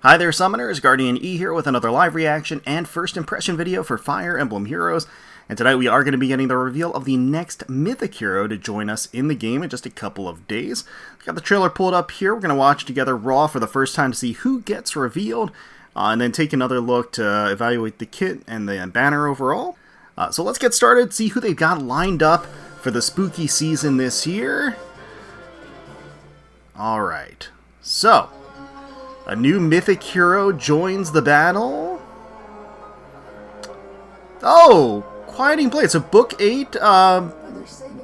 Hi there, Summoners! GuardianE here with another live reaction and first impression video for Fire Emblem Heroes. And tonight we are going to be getting the reveal of the next Mythic Hero to join us in the game in just a couple of days. Got the trailer pulled up here. We're going to watch together raw for the first time to see who gets revealed, and then take another look to evaluate the kit and the banner overall. So let's get started, see who they've got lined up for the spooky season this year. Alright, so a new Mythic Hero joins the battle. Oh, Quieting Blade. So Book 8,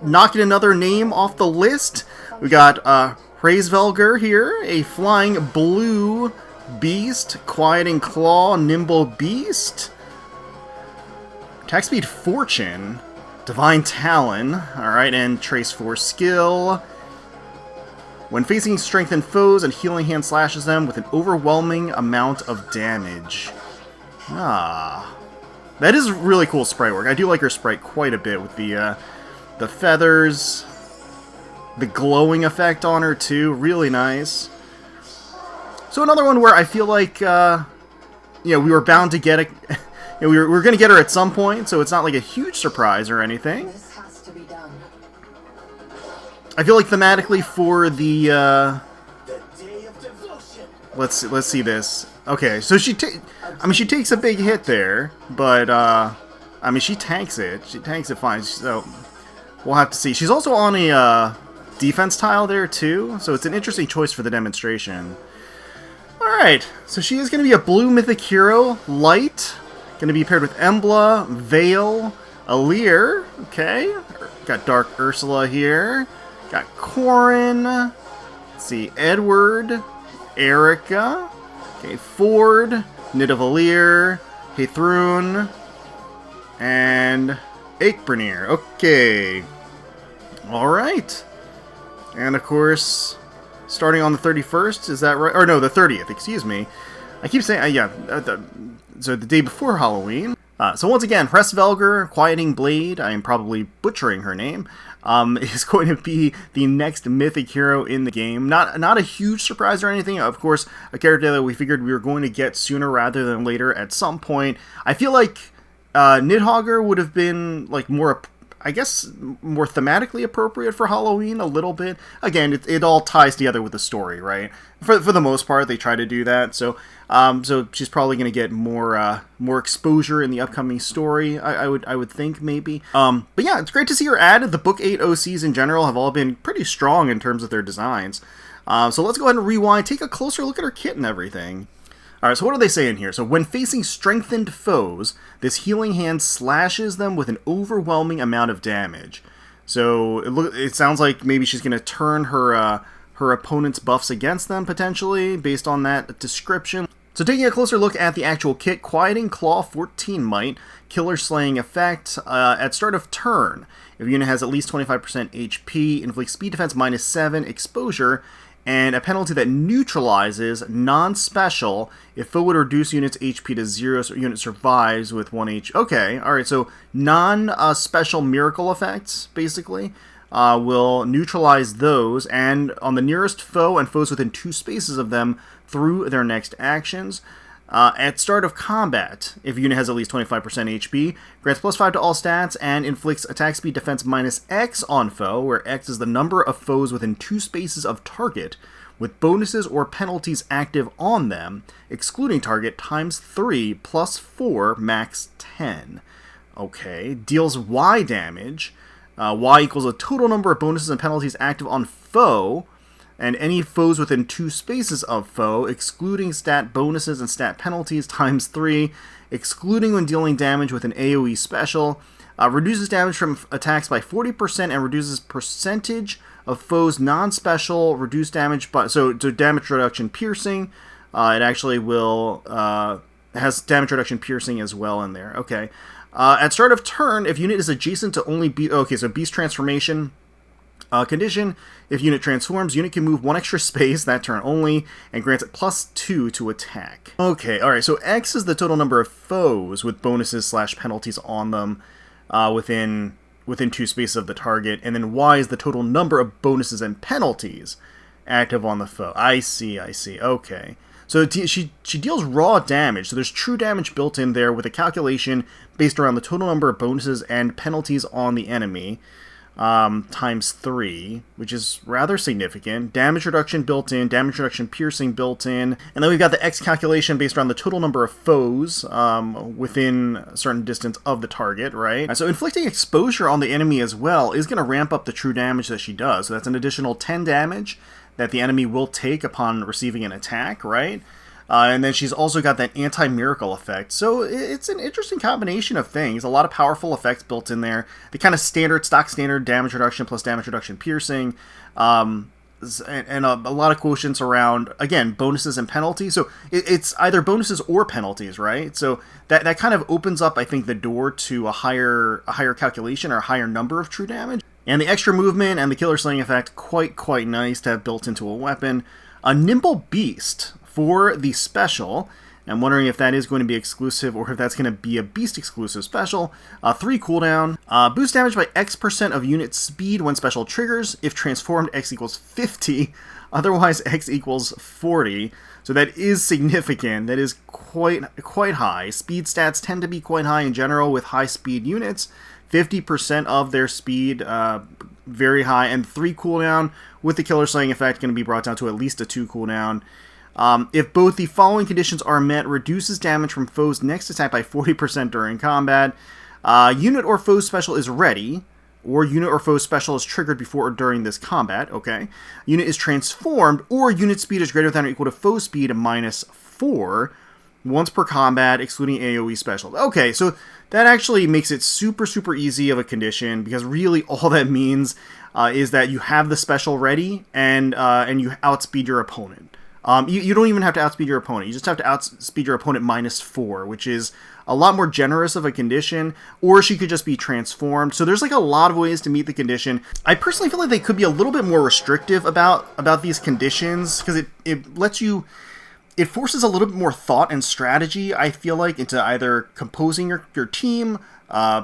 knocking another name off the list. We got Hraesvelgr here, a flying blue beast. Quieting Claw, Nimble Beast. Attack Speed Fortune. Divine Talon. Alright, and Trace Force Skill. When facing strengthened foes, and Healing Hand slashes them with an overwhelming amount of damage. Ah. That is really cool sprite work. I do like her sprite quite a bit with the feathers, the glowing effect on her too. Really nice. So another one where I feel like, we were bound to get it. We were going to get her at some point, so it's not like a huge surprise or anything. I feel like thematically for the let's see this. Okay, so she takes a big hit there, but she tanks it. She tanks it fine. So we'll have to see. She's also on a defense tile there too, so it's an interesting choice for the demonstration. All right, so she is going to be a blue Mythic Hero, light, going to be paired with Embla, Vale, Alir. Okay, got Dark Ursula here. Got Corin, let's see, Edward, Erica, okay, Ford, Nidavellir, Hythrun, and Aikbrenir. Okay, alright. And of course, starting on the 31st, is that right? Or no, the 30th, excuse me. I keep saying, so the day before Halloween. So once again, Hraesvelgr, Quieting Blade, I am probably butchering her name, is going to be the next Mythic Hero in the game. Not a huge surprise or anything. Of course, a character that we figured we were going to get sooner rather than later at some point. I feel like Nidhogger would have been like more, I guess, more thematically appropriate for Halloween a little bit. Again, it all ties together with the story, right? For the most part, they try to do that. So she's probably going to get more exposure in the upcoming story. I would think maybe. But yeah, it's great to see her added. The Book 8 OCs in general have all been pretty strong in terms of their designs. So let's go ahead and rewind, take a closer look at her kit and everything. Alright, so what are they saying here? So when facing strengthened foes, this Healing Hand slashes them with an overwhelming amount of damage. So it sounds like maybe she's going to turn her opponent's buffs against them, potentially, based on that description. So taking a closer look at the actual kit, Quieting Claw 14 Might, Killer Slaying Effect, at start of turn. If a unit has at least 25% HP, inflicts speed defense -7, exposure, and a penalty that neutralizes non-special if foe would reduce unit's HP to 0, so unit survives with 1 HP. Okay, alright, so non-special miracle effects, basically, will neutralize those, and on the nearest foe and foes within 2 spaces of them through their next actions. At start of combat, if a unit has at least 25% HP, grants +5 to all stats, and inflicts attack speed defense -X on foe, where X is the number of foes within 2 spaces of target, with bonuses or penalties active on them, excluding target, ×3 +4, max 10. Okay, deals Y damage. Y equals a total number of bonuses and penalties active on foe, and any foes within 2 spaces of foe, excluding stat bonuses and stat penalties, ×3, excluding when dealing damage with an AoE special, reduces damage from attacks by 40% and reduces percentage of foes non-special, reduced damage by, so damage reduction piercing, it actually will, has damage reduction piercing as well in there. Okay. At start of turn, if unit is adjacent to only Beast Transformation condition, if unit transforms, unit can move 1 extra space that turn only, and grants it +2 to attack. Okay, alright, so X is the total number of foes with bonuses / penalties on them within 2 spaces of the target, and then Y is the total number of bonuses and penalties active on the foe. I see, okay. So she deals raw damage, so there's true damage built in there with a calculation based around the total number of bonuses and penalties on the enemy, times 3, which is rather significant. Damage reduction built in, damage reduction piercing built in, and then we've got the X calculation based around the total number of foes within a certain distance of the target, right? So inflicting exposure on the enemy as well is going to ramp up the true damage that she does. So that's an additional 10 damage that the enemy will take upon receiving an attack, right? And then she's also got that anti-miracle effect. So it's an interesting combination of things. A lot of powerful effects built in there. The kind of stock standard damage reduction plus damage reduction piercing. And a lot of quotients around, again, bonuses and penalties. So it's either bonuses or penalties, right? So that kind of opens up, I think, the door to a higher calculation or a higher number of true damage. And the extra movement and the killer slaying effect, quite nice to have built into a weapon. A nimble beast for the special. I'm wondering if that is going to be exclusive or if that's going to be a beast exclusive special. 3 cooldown. Boost damage by X% of unit speed when special triggers. If transformed, X equals 50. Otherwise, X equals 40. So that is significant. That is quite high. Speed stats tend to be quite high in general with high speed units. 50% of their speed, very high. And 3 cooldown with the killer slaying effect going to be brought down to at least a 2 cooldown. If both the following conditions are met, reduces damage from foes next attack by 40% during combat. Unit or foe special is ready, or unit or foe special is triggered before or during this combat. Okay. Unit is transformed, or unit speed is greater than or equal to foe speed -4 once per combat, excluding AoE special. Okay, so that actually makes it super easy of a condition, because really all that means is that you have the special ready and you outspeed your opponent. You don't even have to outspeed your opponent. You just have to outspeed your opponent -4, which is a lot more generous of a condition, or she could just be transformed. So there's like a lot of ways to meet the condition. I personally feel like they could be a little bit more restrictive about these conditions, because it lets you... It forces a little bit more thought and strategy, I feel like, into either composing your team,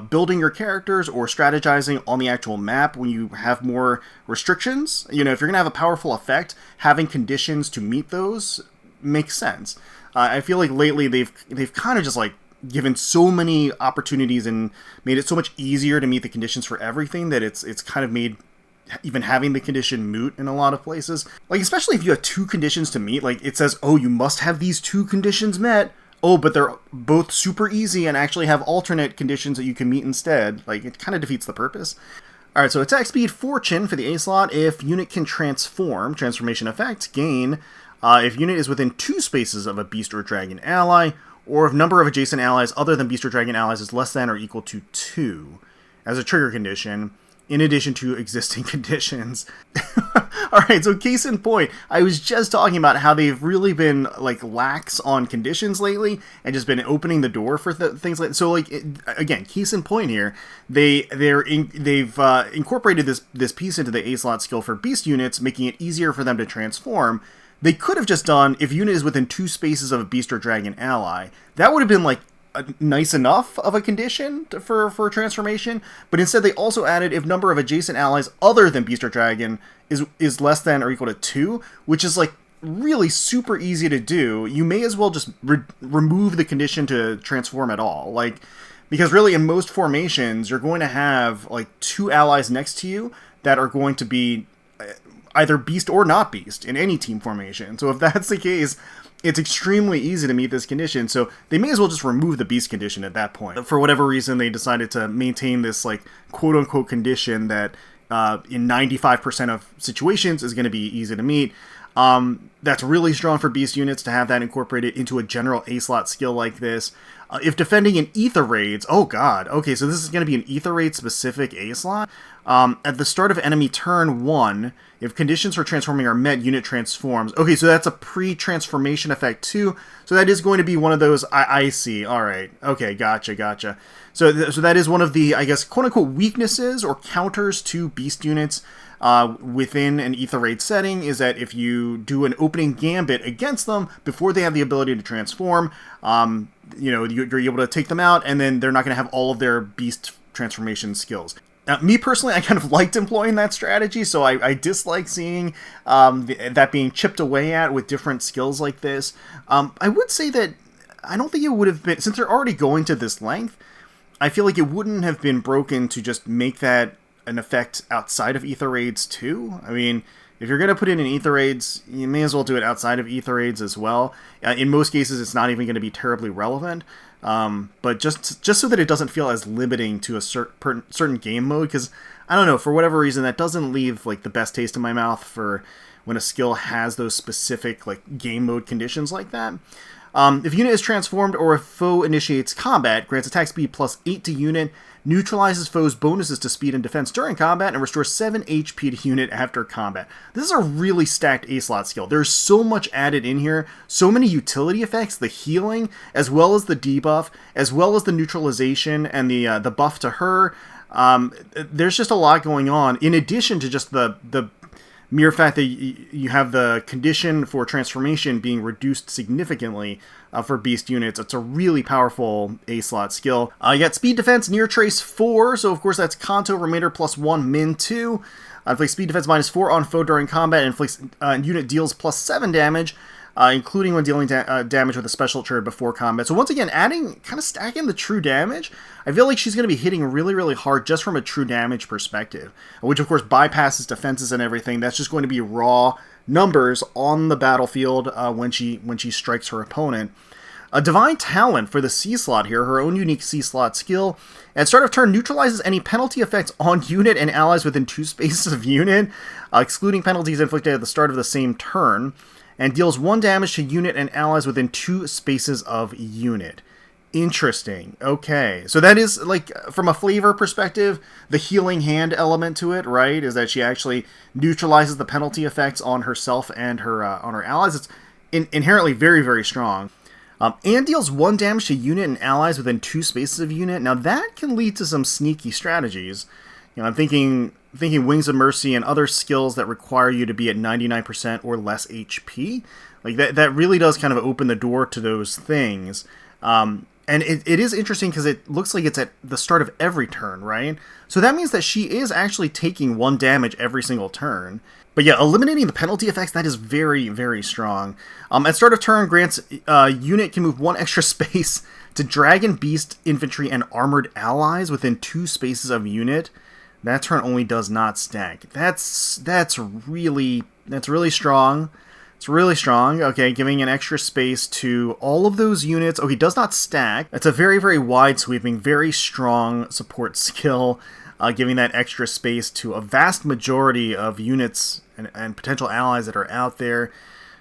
building your characters, or strategizing on the actual map when you have more restrictions. You know, if you're going to have a powerful effect, having conditions to meet those makes sense. I feel like lately they've kind of just like given so many opportunities and made it so much easier to meet the conditions for everything that it's kind of made even having the condition moot in a lot of places. Like, especially if you have 2 conditions to meet, like it says, oh, you must have these 2 conditions met. Oh, but they're both super easy and actually have alternate conditions that you can meet instead. Like, it kind of defeats the purpose. Alright, so attack speed fortune for the A slot. If unit can transform, transformation effect, gain. If unit is within 2 spaces of a beast or dragon ally, or if number of adjacent allies other than beast or dragon allies is less than or equal to 2 as a trigger condition, in addition to existing conditions. Alright, so case in point, I was just talking about how they've really been like lax on conditions lately and just been opening the door for things like so. Like again, case in point here, they've incorporated this piece into the A slot skill for beast units, making it easier for them to transform. They could have just done, if unit is within 2 spaces of a beast or dragon ally. That would have been like nice enough of a condition for transformation, but instead they also added if number of adjacent allies other than beast or dragon is less than or equal to 2, which is like really super easy to do. You may as well just remove the condition to transform at all, like, because really in most formations you're going to have like 2 allies next to you that are going to be either beast or not beast in any team formation. So if that's the case, it's extremely easy to meet this condition, so they may as well just remove the beast condition at that point. For whatever reason, they decided to maintain this, like, quote-unquote condition that in 95% of situations is going to be easy to meet. That's really strong for beast units to have that incorporated into a general A-slot skill like this. If defending in ether raids, oh god, okay, so this is going to be an ether raid specific A-slot. At the start of enemy turn 1, if conditions for transforming are met, unit transforms. Okay, so that's a pre-transformation effect too. So that is going to be one of those, I see, alright, okay, gotcha. So that is one of the, I guess, quote-unquote weaknesses or counters to beast units within an ether raid setting, is that if you do an opening gambit against them before they have the ability to transform, you know, you're able to take them out, and then they're not going to have all of their beast transformation skills. Me personally, I kind of liked employing that strategy, so I dislike seeing that being chipped away at with different skills like this. I would say that I don't think it would have been, since they're already going to this length, I feel like it wouldn't have been broken to just make that an effect outside of Aether Raids too. I mean, if you're going to put it in Aether Raids, you may as well do it outside of Aether Raids as well. In most cases, it's not even going to be terribly relevant. But just so that it doesn't feel as limiting to a certain game mode, because, I don't know, for whatever reason, that doesn't leave, like, the best taste in my mouth for when a skill has those specific, like, game mode conditions like that. If unit is transformed or a foe initiates combat, grants attack speed +8 to unit, neutralizes foes' bonuses to speed and defense during combat, and restores 7 HP to unit after combat. This is a really stacked A-slot skill. There's so much added in here, so many utility effects, the healing, as well as the debuff, as well as the neutralization and the buff to her. There's just a lot going on, in addition to just the mere fact that you have the condition for transformation being reduced significantly for beast units. It's a really powerful A-slot skill. You got speed defense, near trace 4, so of course that's Kanto, Remainder +1, min 2. Inflicts speed defense -4 on foe during combat, and inflicts unit deals +7 damage, including when dealing damage with a special turret before combat. So once again, kind of stacking the true damage. I feel like she's going to be hitting really, really hard just from a true damage perspective, which of course bypasses defenses and everything. That's just going to be raw numbers on the battlefield when she strikes her opponent. A Divine Talent for the C slot here, her own unique C slot skill. At start of turn, neutralizes any penalty effects on unit and allies within 2 spaces of unit, excluding penalties inflicted at the start of the same turn, and deals 1 damage to unit and allies within 2 spaces of unit. Interesting. Okay. So that is, like, from a flavor perspective, the healing hand element to it, right? Is that she actually neutralizes the penalty effects on herself and her on her allies. It's inherently very, very strong. And deals 1 damage to unit and allies within 2 spaces of unit. Now that can lead to some sneaky strategies. You know, I'm thinking Wings of Mercy and other skills that require you to be at 99% or less HP. Like that really does kind of open the door to those things. And it is interesting because it looks like it's at the start of every turn, right? So that means that she is actually taking 1 damage every single turn. But yeah, eliminating the penalty effects, that is very, very strong. At start of turn, grants unit can move 1 extra space to Dragon, Beast, Infantry, and Armored Allies within 2 spaces of unit. That turn only does not stack. That's really strong. It's really strong. Okay, giving an extra space to all of those units. Okay, does not stack. It's a very, very wide sweeping, very strong support skill, giving that extra space to a vast majority of units and potential allies that are out there.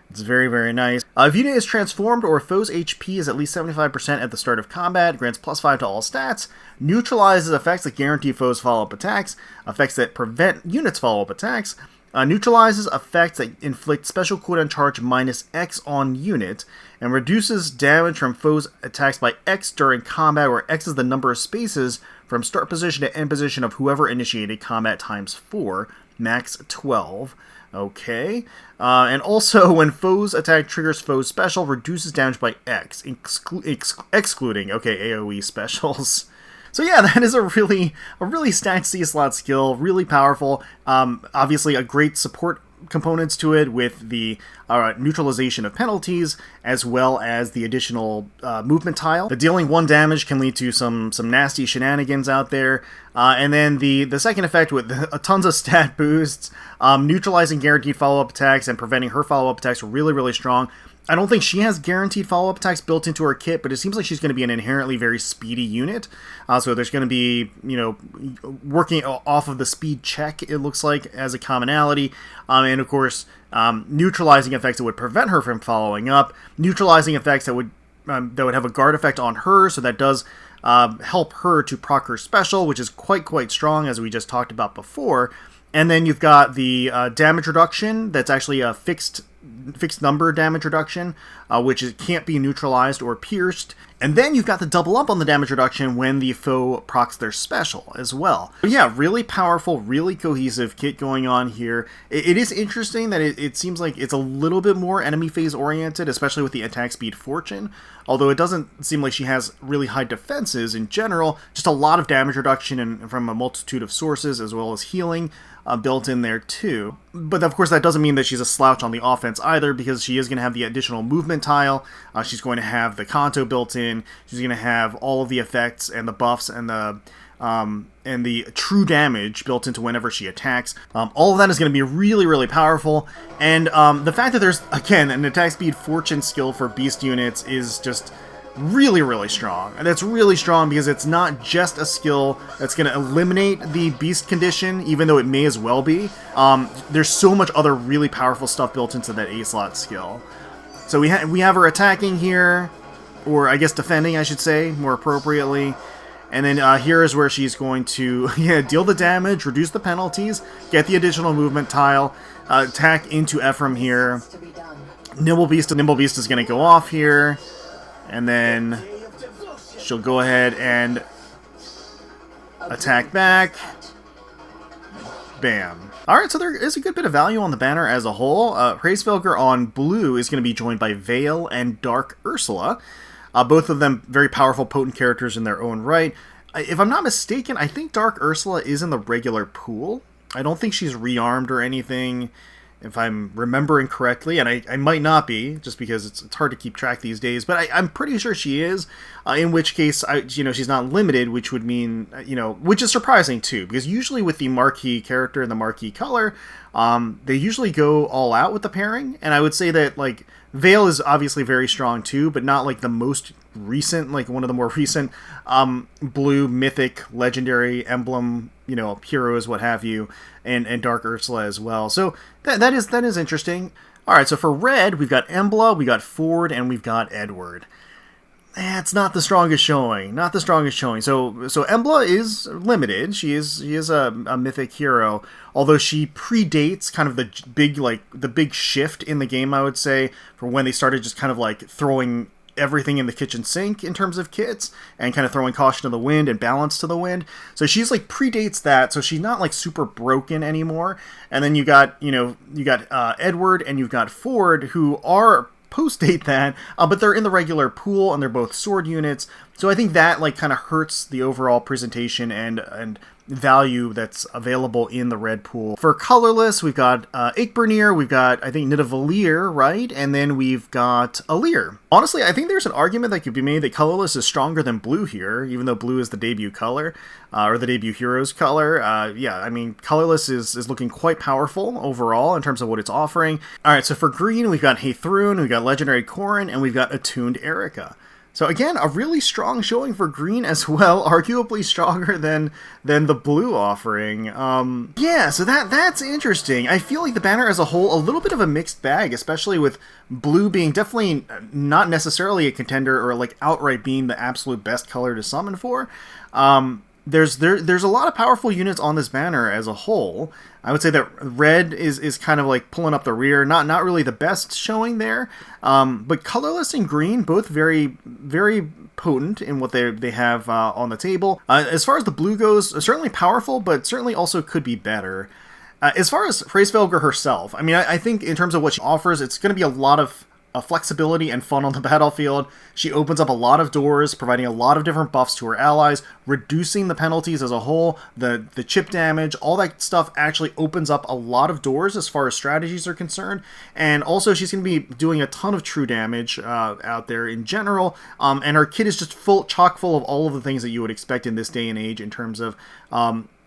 It's very, very nice. If unit is transformed or a foe's HP is at least 75% at the start of combat, grants +5 to all stats, neutralizes effects that guarantee foes follow-up attacks, effects that prevent units follow-up attacks, neutralizes effects that inflict special cooldown charge -X on unit, and reduces damage from foes' attacks by X during combat, where X is the number of spaces from start position to end position of whoever initiated combat times 4, max 12. Okay. And also, when foes attack triggers foes special, reduces damage by X, excluding, okay, AoE specials. So yeah, that is a really stacked C-slot skill, really powerful. Obviously, a great support components to it with the neutralization of penalties, as well as the additional movement tile. The dealing 1 damage can lead to some nasty shenanigans out there. And then the second effect with tons of stat boosts, neutralizing guaranteed follow-up attacks and preventing her follow-up attacks, really, really strong. I don't think she has guaranteed follow-up attacks built into her kit, but it seems like she's going to be an inherently very speedy unit. So there's going to be, working off of the speed check, it looks like, as a commonality. And of course, neutralizing effects that would prevent her from following up. Neutralizing effects that would have a guard effect on her, so that does help her to proc her special, which is quite strong, as we just talked about before. And then you've got the damage reduction that's actually a fixed fixed number damage reduction, which can't be neutralized or pierced. And then you've got the double up on the damage reduction when the foe procs their special as well. But yeah, really powerful, really cohesive kit going on here. It is interesting that it seems like it's a little bit more enemy phase oriented, especially with the attack speed fortune. Although it doesn't seem like she has really high defenses in general, just a lot of damage reduction from a multitude of sources, as well as healing built in there too. But of course that doesn't mean that she's a slouch on the offense either, because she is going to have the additional movement tile, she's going to have the Kanto built in, she's going to have all of the effects and the buffs and the true damage built into whenever she attacks. All of that is going to be really, really powerful, and the fact that there's, again, an attack speed fortune skill for beast units is just really, really strong. And that's really strong because it's not just a skill that's going to eliminate the beast condition, even though it may as well be. There's so much other really powerful stuff built into that A-slot skill. So we have her attacking here, or I guess defending, I should say, more appropriately. And then here is where she's going to deal the damage, reduce the penalties, get the additional movement tile, attack into Ephraim here. Nimble Beast is going to go off here. And then she'll go ahead and attack back. Bam. Alright, so there is a good bit of value on the banner as a whole. Hraesvelgr on blue is going to be joined by Vale and Dark Ursula. Both of them very powerful, potent characters in their own right. If I'm not mistaken, I think Dark Ursula is in the regular pool. I don't think she's rearmed or anything, if I'm remembering correctly, and I might not be, just because it's hard to keep track these days, but I'm pretty sure she is, in which case, she's not limited, which would mean, which is surprising too, because usually with the marquee character and the marquee color, they usually go all out with the pairing, and I would say that, like, Vale is obviously very strong too, but not like the most recent, like one of the more recent blue, mythic, legendary, emblem, heroes, what have you, and Dark Ursula as well. So that is interesting. Alright, so for red, we've got Embla, we got Ford, and we've got Edward. It's not the strongest showing. Not the strongest showing. So Embla is limited. She is a mythic hero, although she predates kind of the big shift in the game, I would say, for when they started just kind of like throwing everything in the kitchen sink in terms of kits and kind of throwing caution to the wind and balance to the wind. So she's like predates that, so she's not like super broken anymore. And then you got Edward and you've got Ford, who are post-date that, but they're in the regular pool and they're both sword units. So I think that like kind of hurts the overall presentation and value that's available in the red pool. For colorless, we've got Ikbernir, we've got, I think, Nidavellir, right? And then we've got Alir. Honestly, I think there's an argument that could be made that colorless is stronger than blue here, even though blue is the debut color, or the debut hero's color. Yeah, I mean, colorless is looking quite powerful overall in terms of what it's offering. Alright, so for green, we've got Heithrun, we've got Legendary Corrin, and we've got Attuned Erica. So again, a really strong showing for green as well, arguably stronger than the blue offering. Yeah, so that's interesting. I feel like the banner as a whole, a little bit of a mixed bag, especially with blue being definitely not necessarily a contender or like outright being the absolute best color to summon for. There's a lot of powerful units on this banner as a whole. I would say that red is kind of like pulling up the rear, not really the best showing there, but colorless and green both very, very potent in what they have on the table. As far as the blue goes, certainly powerful, but certainly also could be better. As far as Hraesvelgr herself, I mean, I think in terms of what she offers, it's going to be a lot of flexibility and fun on the battlefield. She opens up a lot of doors, providing a lot of different buffs to her allies, reducing the penalties as a whole, the chip damage, all that stuff actually opens up a lot of doors as far as strategies are concerned. And also she's going to be doing a ton of true damage out there in general, and her kit is just chock full of all of the things that you would expect in this day and age in terms of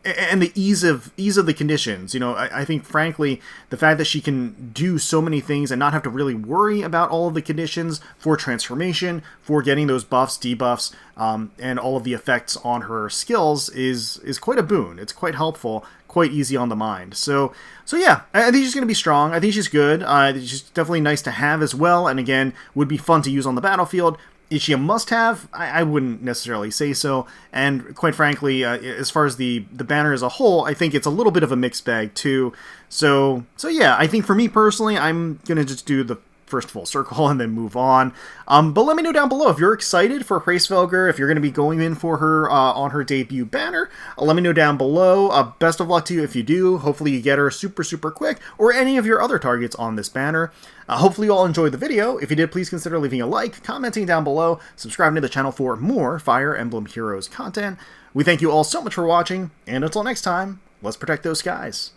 and the ease of the conditions. I think, frankly, the fact that she can do so many things and not have to really worry about all of the conditions for transformation, for getting those buffs, debuffs, and all of the effects on her skills is quite a boon. It's quite helpful, quite easy on the mind. So yeah, I think she's going to be strong. I think she's good. She's definitely nice to have as well, and again, would be fun to use on the battlefield. Is she a must-have? I wouldn't necessarily say so, and quite frankly, as far as the banner as a whole, I think it's a little bit of a mixed bag too. So yeah, I think for me personally, I'm gonna just do the first full circle and then move on. But let me know down below if you're excited for Hraesvelgr, if you're going to be going in for her on her debut banner. Let me know down below. Best of luck to you if you do. Hopefully you get her super quick, or any of your other targets on this banner. Hopefully you all enjoyed the video. If you did, please consider leaving a like, commenting down below, subscribing to the channel for more Fire Emblem Heroes content. We thank you all so much for watching, and until next time, let's protect those skies.